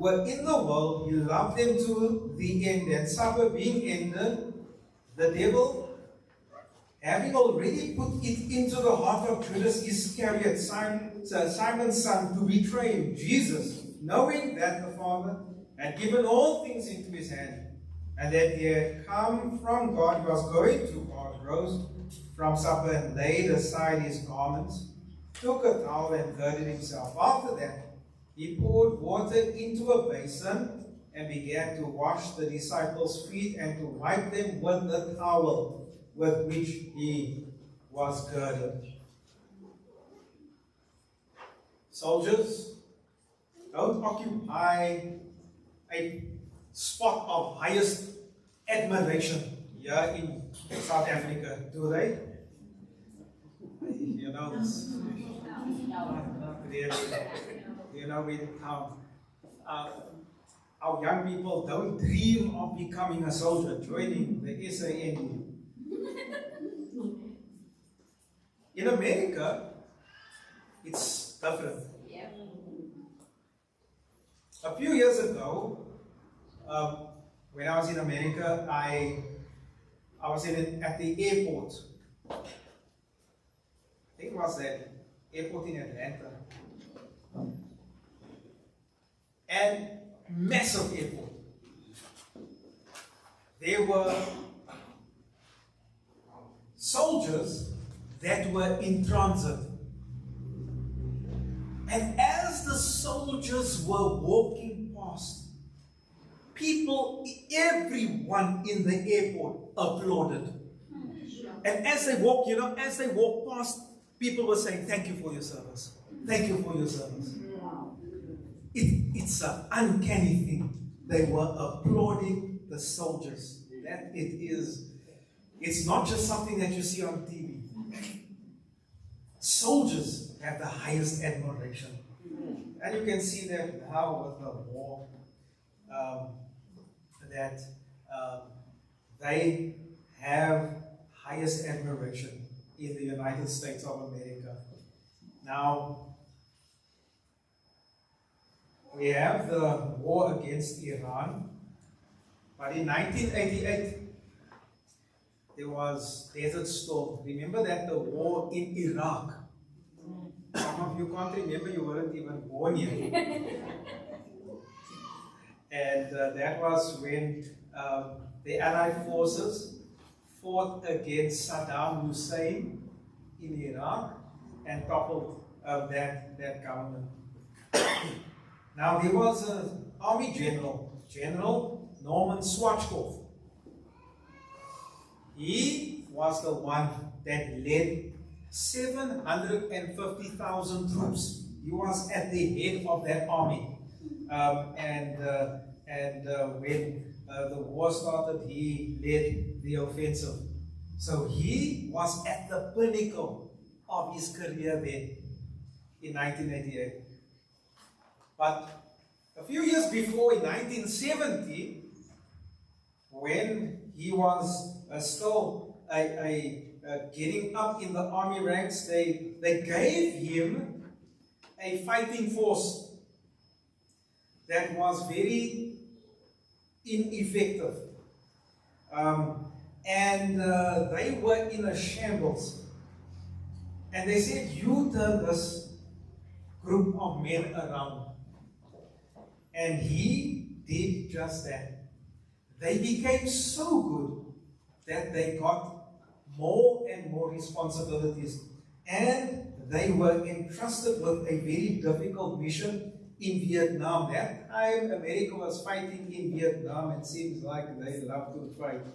were in the world, he loved them to the end. And supper being ended, the devil, having already put it into the heart of Judas Iscariot, Simon's son, to betray him, Jesus, knowing that the Father had given all things into his hand, and that he had come from God, he was going to God, rose from supper and laid aside his garments, took a towel and girded himself. After that, he poured water into a basin and began to wash the disciples' feet and to wipe them with the towel with which he was girded. Soldiers don't occupy a spot of highest admiration here in South Africa, do they? You know, our young people don't dream of becoming a soldier, joining the SANU. In America, it's different. A few years ago, when I was in America, I was at the airport. I think it was the airport in Atlanta. And massive airport. There were soldiers that were in transit. And as the soldiers were walking past, people, everyone in the airport applauded. And as they walk, past, people were saying, "Thank you for your service. Thank you for your service." It's an uncanny thing. They were applauding the soldiers. It's not just something that you see on TV. Soldiers have the highest admiration. And you can see that now with the war, that they have highest admiration in the United States of America. Now, we have the war against Iran, but in 1988, there was Desert Storm. Remember that the war in Iraq? Some of you can't remember, you weren't even born yet. And that was when the Allied forces fought against Saddam Hussein in Iraq and toppled that government. Now there was an army general, General Norman Schwarzkopf. He was the one that led 750,000 troops. He was at the head of that army. When the war started, he led the offensive. So he was at the pinnacle of his career then in 1988. But a few years before, in 1970, when he was still getting up in the army ranks, they gave him a fighting force that was very ineffective. They were in a shambles. And they said, "You turn this group of men around." And he did just that. They became so good that they got more and more responsibilities. And they were entrusted with a very difficult mission in Vietnam. That time America was fighting in Vietnam. It seems like they love to fight.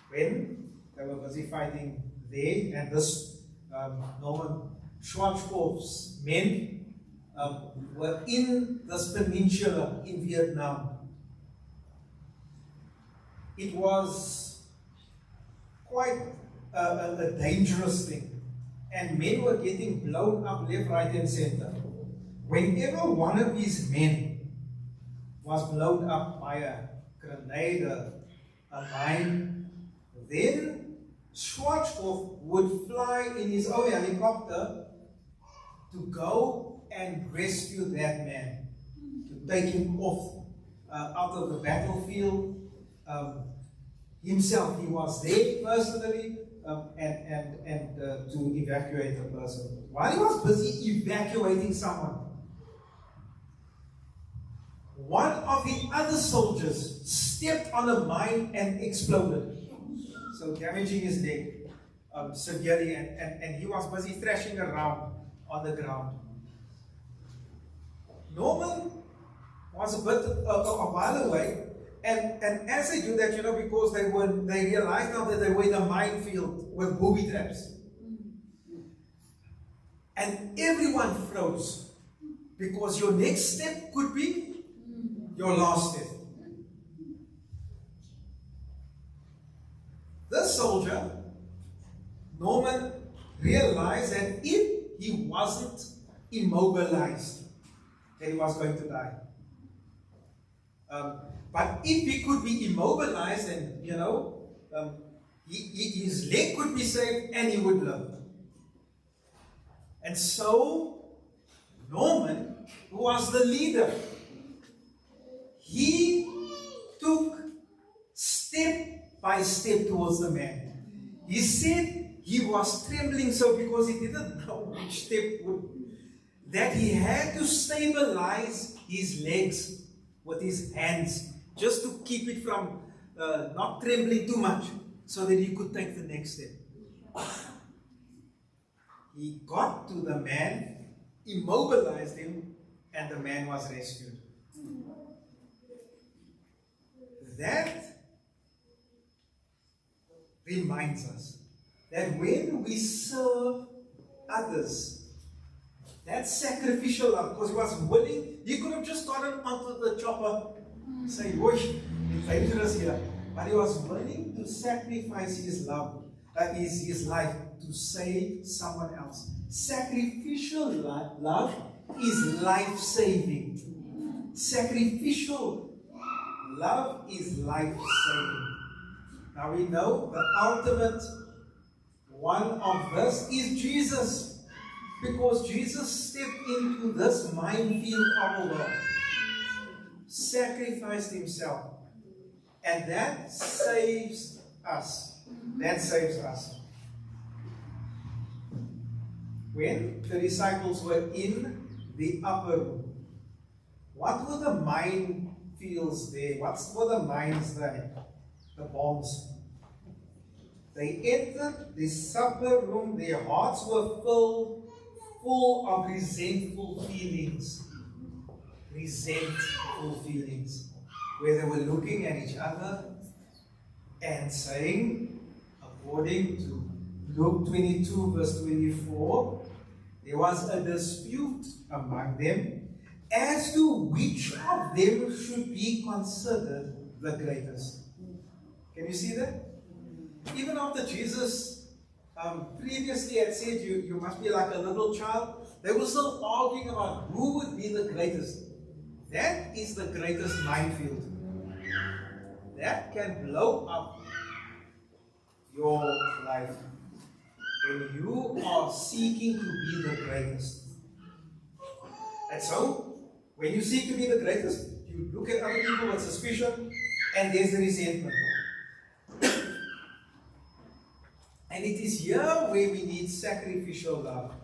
When they were busy fighting there, and this Norman Schwarzkopf's men were in this peninsula in Vietnam. It was quite a dangerous thing, and men were getting blown up left, right, and center. Whenever one of his men was blown up by a grenade, a mine, then Schwarzkopf would fly in his own helicopter to go and rescue that man, to take him off out of the battlefield. Himself, he was there personally, and to evacuate the person. While he was busy evacuating someone, one of the other soldiers stepped on a mine and exploded, so damaging his leg severely, and he was busy thrashing around on the ground. Norman was a bit a while away, and as they do that, because they realized now that they were in a minefield with booby traps, and everyone froze, because your next step could be your last step. This soldier, Norman, realized that if he wasn't immobilized, that he was going to die. But if he could be immobilized, and his leg could be saved, and he would live. And so Norman, who was the leader, he took step by step towards the man. He said he was trembling so because he didn't know which step that he had to stabilize his legs with his hands, just to keep it from not trembling too much, so that he could take the next step. He got to the man, immobilized him, and the man was rescued. That reminds us that when we serve others, that sacrificial love, because he was willing, he could have just gotten onto the chopper and say, "Whoosh, it's dangerous here." But he was willing to sacrifice his love, his life, to save someone else. Sacrificial love is life-saving. Sacrificial love is life-saving. Now we know the ultimate one of this is Jesus, because Jesus stepped into this minefield of the world, sacrificed himself, and that saves us. That saves us. When the disciples were in the upper room, what were the minefields there? What were the mines there? The bombs. They entered the supper room, their hearts were full of resentful feelings. Resentful feelings. Where they were looking at each other and saying, according to Luke 22 verse 24, there was a dispute among them as to which of them should be considered the greatest. Can you see that? Even after Jesus previously had said you must be like a little child, they were still arguing about who would be the greatest. That is the greatest minefield. That can blow up your life when you are seeking to be the greatest. And so, when you seek to be the greatest, you look at other people with suspicion, and there's the resentment. And it is here where we need sacrificial love.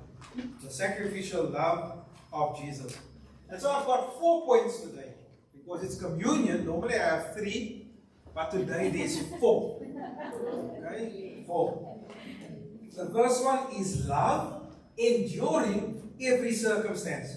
The sacrificial love of Jesus. And so I've got 4 points today. Because it's communion, normally I have 3, but today there's 4. Okay? 4. The first one is love enduring every circumstance.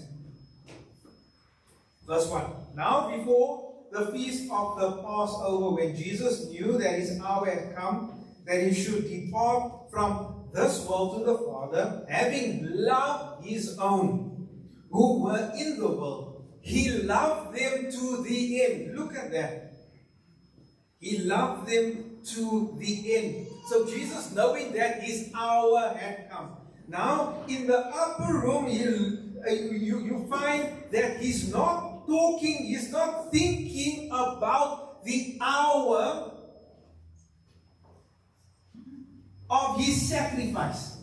Verse 1. Now before the feast of the Passover, when Jesus knew that his hour had come, that he should depart from this world to the Father, having loved his own who were in the world, he loved them to the end. Look at that. He loved them to the end. So Jesus, knowing that his hour had come. Now, in the upper room, you find that he's not talking, he's not thinking about the hour of his sacrifice.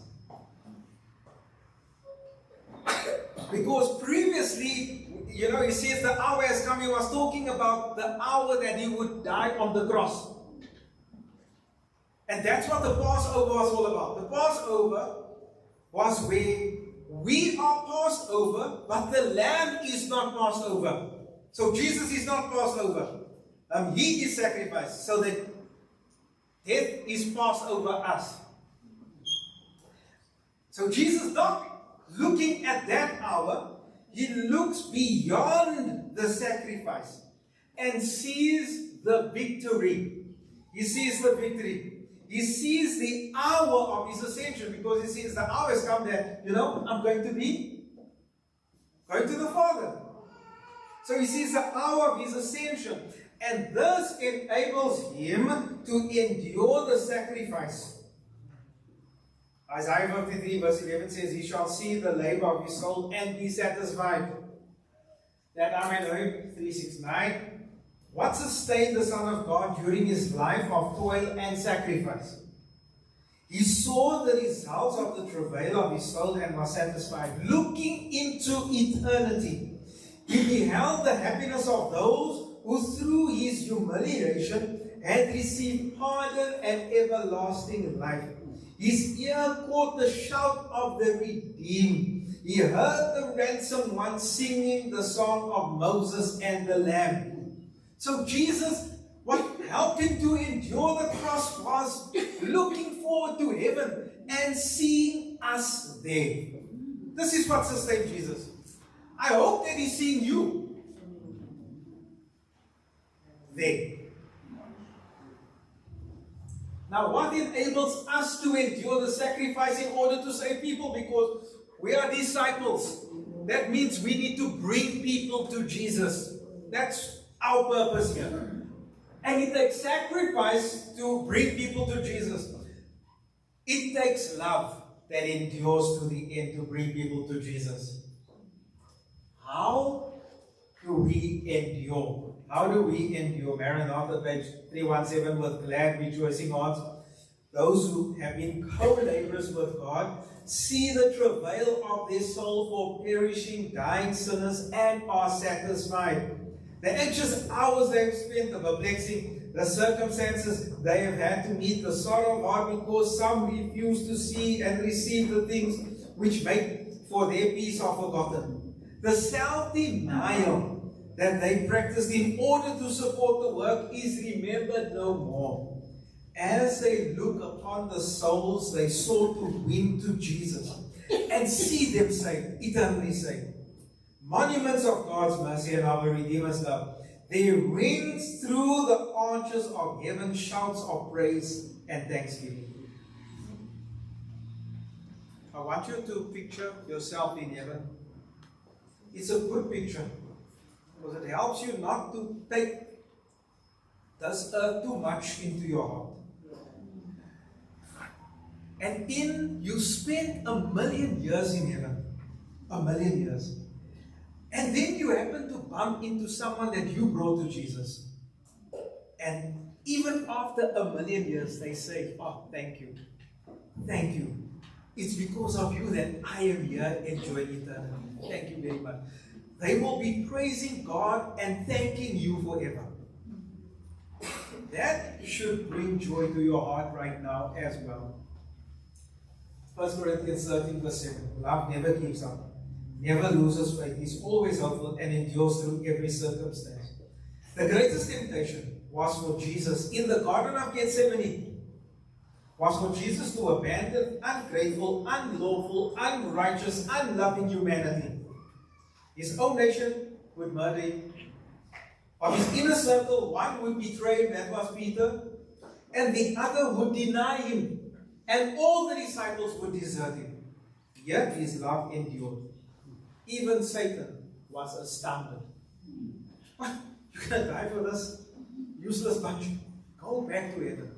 Because previously, he says the hour has come. He was talking about the hour that he would die on the cross. And that's what the Passover was all about. The Passover was where we are passed over, but the Lamb is not passed over. So Jesus is not passed over. He is sacrificed. So that death is passed over us. So Jesus not looking at that hour, he looks beyond the sacrifice and sees the victory. He sees the victory. He sees the hour of his ascension, because he sees the hour has come that, I'm going to the Father. So he sees the hour of his ascension. And this enables him to endure the sacrifice. Isaiah 53 verse 11 says, he shall see the labor of his soul and be satisfied. That I may know him. 369. What sustained the Son of God during his life of toil and sacrifice? He saw the results of the travail of his soul and was satisfied. Looking into eternity, he beheld the happiness of those who through his humiliation had received pardon and everlasting life. His ear caught the shout of the redeemed. He heard the ransomed one singing the song of Moses and the Lamb. So Jesus, what helped him to endure the cross was looking forward to heaven and seeing us there. This is what sustained Jesus. I hope that he's seeing you there. Now, what enables us to endure the sacrifice in order to save people? Because we are disciples. That means we need to bring people to Jesus. That's our purpose here. And it takes sacrifice to bring people to Jesus. It takes love that endures to the end to bring people to Jesus. How do we endure? How do we endure? Maranatha, page 317, with glad rejoicing hearts. Those who have been co-laborers with God see the travail of their soul for perishing, dying sinners and are satisfied. The anxious hours they have spent, the perplexing, the circumstances they have had to meet, the sorrow of heart because some refuse to see and receive the things which make for their peace are forgotten. The self-denial that they practiced in order to support the work is remembered no more. As they look upon the souls they sought to win to Jesus and see them saved, eternally saved. Monuments of God's mercy and our Redeemer's love. They rings through the arches of heaven shouts of praise and thanksgiving. I want you to picture yourself in heaven. It's a good picture because it helps you not to take this earth too much into your heart. And you spend 1,000,000 years in heaven. 1,000,000 years. And then you happen to bump into someone that you brought to Jesus. And even after 1,000,000 years, they say, oh, thank you. Thank you. It's because of you that I am here enjoying eternity. Thank you very much. They will be praising God and thanking you forever. That should bring joy to your heart right now as well. 1 Corinthians 13 verse 7. Love never gives up. Never loses faith, is always hopeful, and endures through every circumstance. The greatest temptation was for Jesus in the Garden of Gethsemane, was for Jesus to abandon ungrateful, unlawful, unrighteous, unloving humanity. His own nation would murder him. Of his inner circle, one would betray him, that was Peter, and the other would deny him, and all the disciples would desert him. Yet his love endured. Even Satan was astounded. What? You're going to die for this useless bunch? Go back to heaven.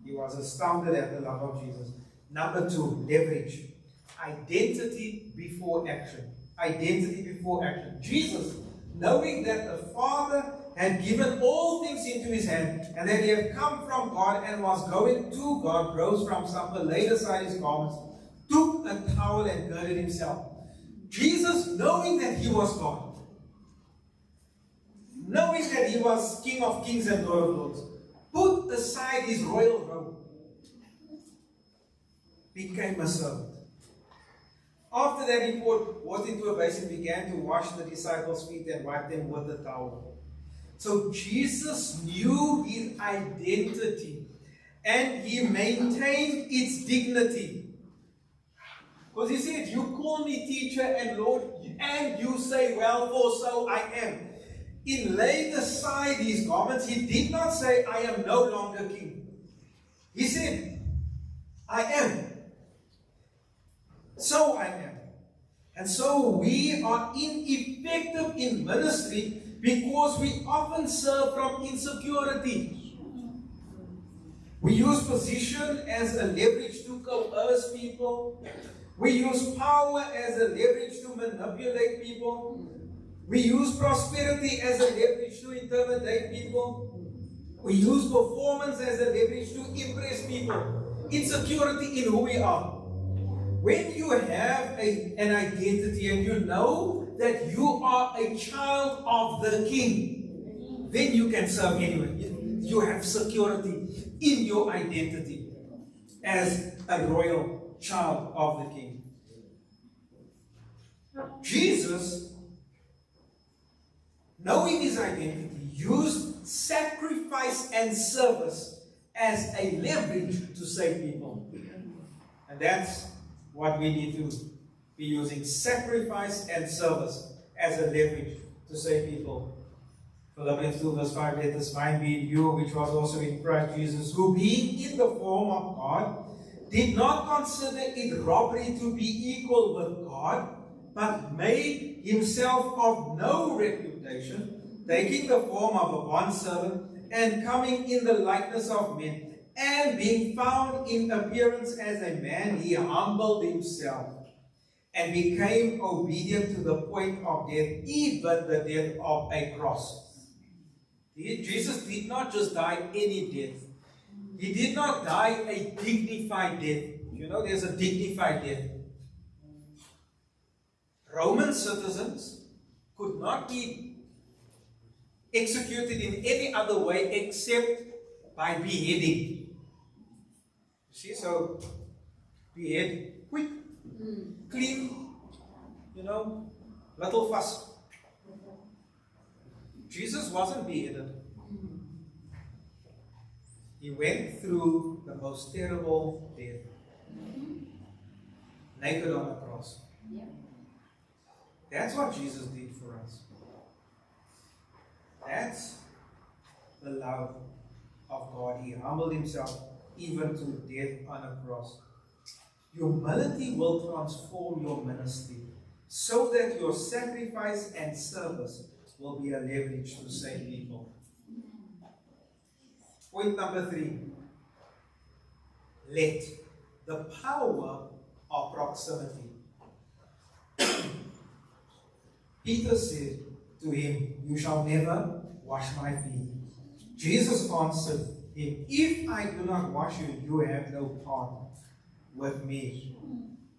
He was astounded at the love of Jesus. Number 2, leverage. Identity before action. Identity before action. Jesus, knowing that the Father had given all things into his hand, and that he had come from God and was going to God, rose from supper, laid aside his garments, took a towel and girded himself. Jesus knowing that he was God, knowing that he was King of Kings and Lord of Lords, put aside his royal robe, became a servant. After that, he poured water into a basin, began to wash the disciples' feet and wipe them with a towel. So Jesus knew his identity and he maintained its dignity. Because he said, you call me teacher and Lord, and you say, well, for so I am. In laying aside his garments, he did not say, I am no longer king. He said, I am. So I am. And so we are ineffective in ministry because we often serve from insecurity. We use position as a leverage to coerce people. We use power as a leverage to manipulate people. We use prosperity as a leverage to intimidate people. We use performance as a leverage to impress people. Insecurity in who we are. When you have an identity and you know that you are a child of the King, then you can serve anywhere. You have security in your identity as a royal child of the King. Jesus, knowing his identity, used sacrifice and service as a leverage to save people. And that's what we need to be using, sacrifice and service as a leverage to save people. Philippians 2 verse 5, let this mind be in you, which was also in Christ Jesus, who being in the form of God, did not consider it robbery to be equal with God, but made himself of no reputation, taking the form of a bondservant, and coming in the likeness of men. And being found in appearance as a man, he humbled himself and became obedient to the point of death, even the death of a cross. Jesus did not just die any death. He did not die a dignified death. You know, there's a dignified death. Roman citizens could not be executed in any other way except by beheading. See, so behead quick, clean, little fuss. Jesus wasn't beheaded. He went through the most terrible death, naked on the cross. That's what Jesus did for us. That's the love of God. He humbled himself even to death on a cross. Humility will transform your ministry so that your sacrifice and service will be a leverage to save people. Point number 3. Let the power of proximity. Peter said to him, you shall never wash my feet. Jesus answered him, if I do not wash you, you have no part with me.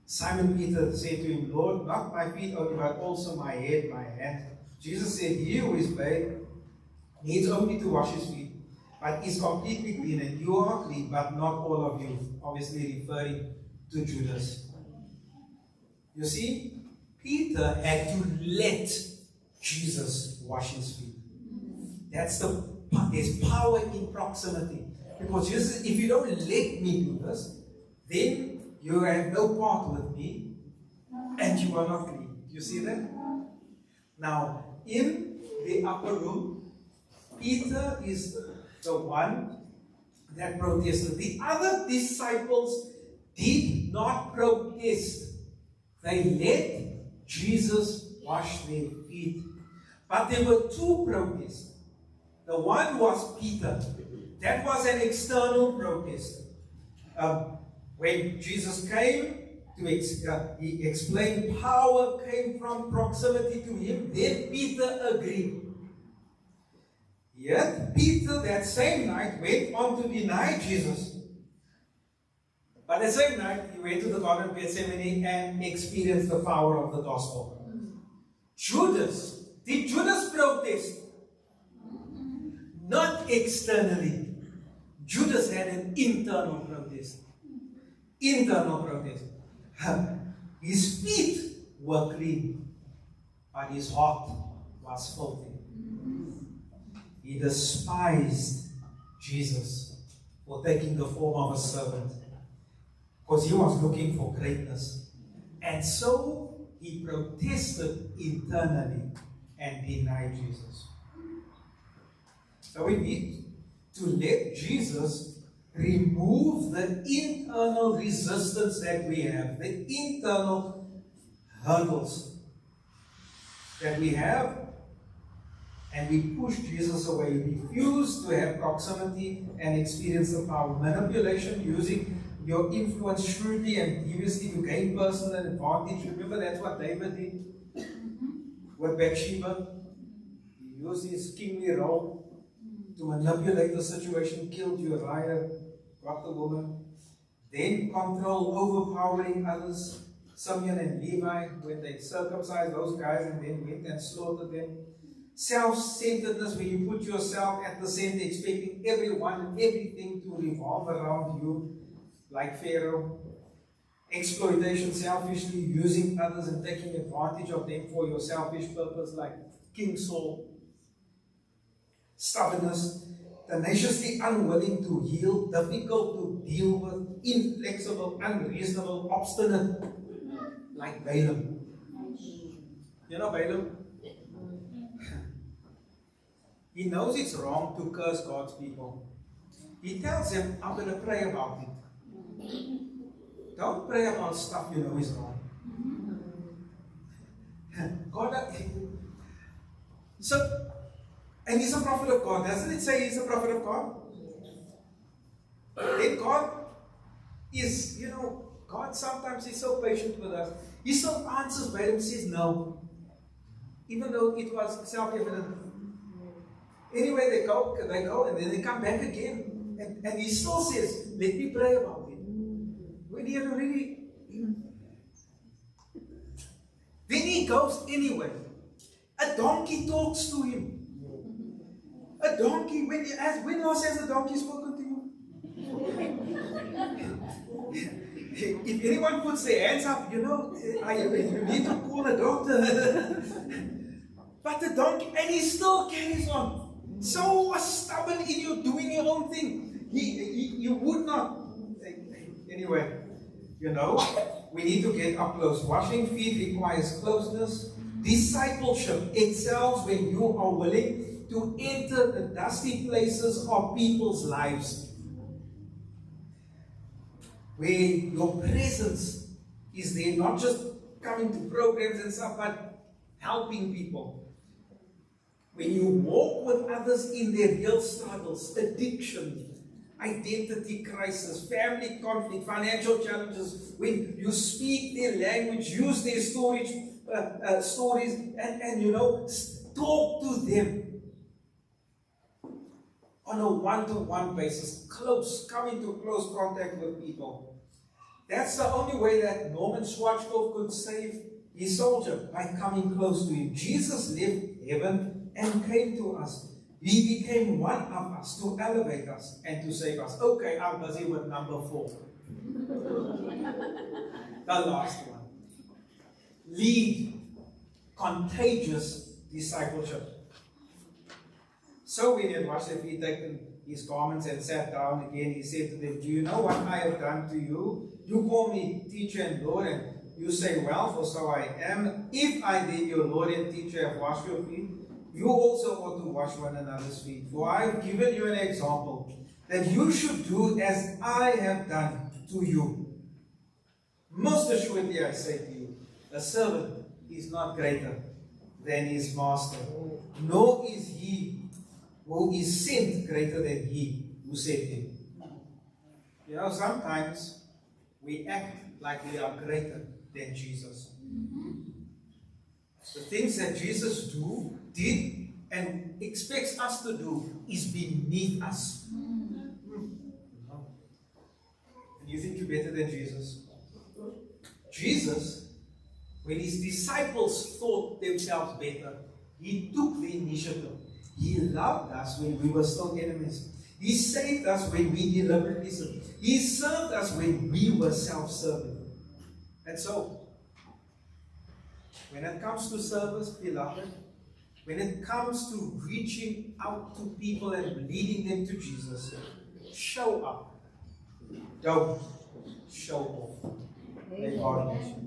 Simon Peter said to him, Lord, not my feet only, but also my head, my hands. Jesus said, he who is bathed needs only to wash his feet, but is completely clean, and you are clean, but not all of you. Obviously referring to Judas. You see, Peter had to let Jesus wash his feet. There's power in proximity. Because Jesus said, if you don't let me do this, then you have no part with me, and you are not clean. You see that? Now, in the upper room, Peter is the one that protested. The other disciples did not protest. They let Jesus wash their feet. But there were two protests. The one was Peter. That was an external protest. When Jesus came, he explained power came from proximity to him. Then Peter agreed. Yet Peter that same night went on to deny Jesus. But the same night he went to the Garden of Gethsemane and experienced the power of the gospel. Judas, did Judas protest? Not externally. Judas had an internal protest. Internal protest. His feet were clean, but his heart was filthy. He despised Jesus for taking the form of a servant, because he was looking for greatness. And so he protested internally and denied Jesus. So we need to let Jesus remove the internal resistance that we have, the internal hurdles that we have, and we push Jesus away. We refuse to have proximity and experience the power. Manipulation, using your influence shrewdly and deviously to gain personal advantage. Remember, that's what David did with Bathsheba. He used his kingly role to manipulate the situation, killed Uriah, got the woman, then control, overpowering others, Simeon and Levi, when they circumcised those guys and then went and slaughtered them. Self-centeredness, when you put yourself at the center, expecting everyone and everything to revolve around you, like Pharaoh. Exploitation, selfishly using others and taking advantage of them for your selfish purpose, like King Saul. Stubbornness, tenaciously unwilling to yield, difficult to deal with, inflexible, unreasonable, obstinate, like Balaam. You know Balaam? He knows it's wrong to curse God's people. He tells them, I'm going to pray about it. Don't pray about stuff you know is wrong. And he's a prophet of God. Doesn't it say he's a prophet of God? Then God is, God sometimes is so patient with us. He still answers Balaam, says no. Even though it was self-evident. Anyway, they go, and then they come back again. And he still says, let me pray about it. When he had already... Then he goes anyway. A donkey talks to him. A donkey, when last has a donkey spoken to you? If anyone puts their hands up, you need to call a doctor. But the donkey, and he still carries on. So stubborn in you doing your own thing. You would not. Anyway, we need to get up close. Washing feet requires closeness. Discipleship excels when you are willing to enter the dusty places of people's lives, where your presence is there, not just coming to programs and stuff, but helping people. When you walk with others in their real struggles, addiction, identity crisis, family conflict, financial challenges, when you speak their language, use their stories, and talk to them on a one-to-one basis, come into close contact with people. That's the only way that Norman Schwarzkopf could save his soldier, by coming close to him. Jesus left heaven and came to us. He became one of us to elevate us and to save us. Okay, I'm busy with number 4. The last one. Lead contagious discipleship. So when he had washed their feet, taken his garments and sat down again, he said to them, do you know what I have done to you? You call me teacher and Lord, and you say, well, for so I am. If I then, your Lord and teacher, have washed your feet, you also ought to wash one another's feet. For I have given you an example, that you should do as I have done to you. Most assuredly I say to you, a servant is not greater than his master, nor is he who is sent greater than he who sent him. Sometimes we act like we are greater than Jesus. The things that Jesus did, and expects us to do is beneath us. And you think you're better than Jesus? Jesus When his disciples thought themselves better, he took the initiative. He loved us when we were still enemies. He saved us when we deliberately sinned. He served us when we were self-serving. And so, when it comes to service, beloved, when it comes to reaching out to people and leading them to Jesus, show up. Don't show off. May God bless you.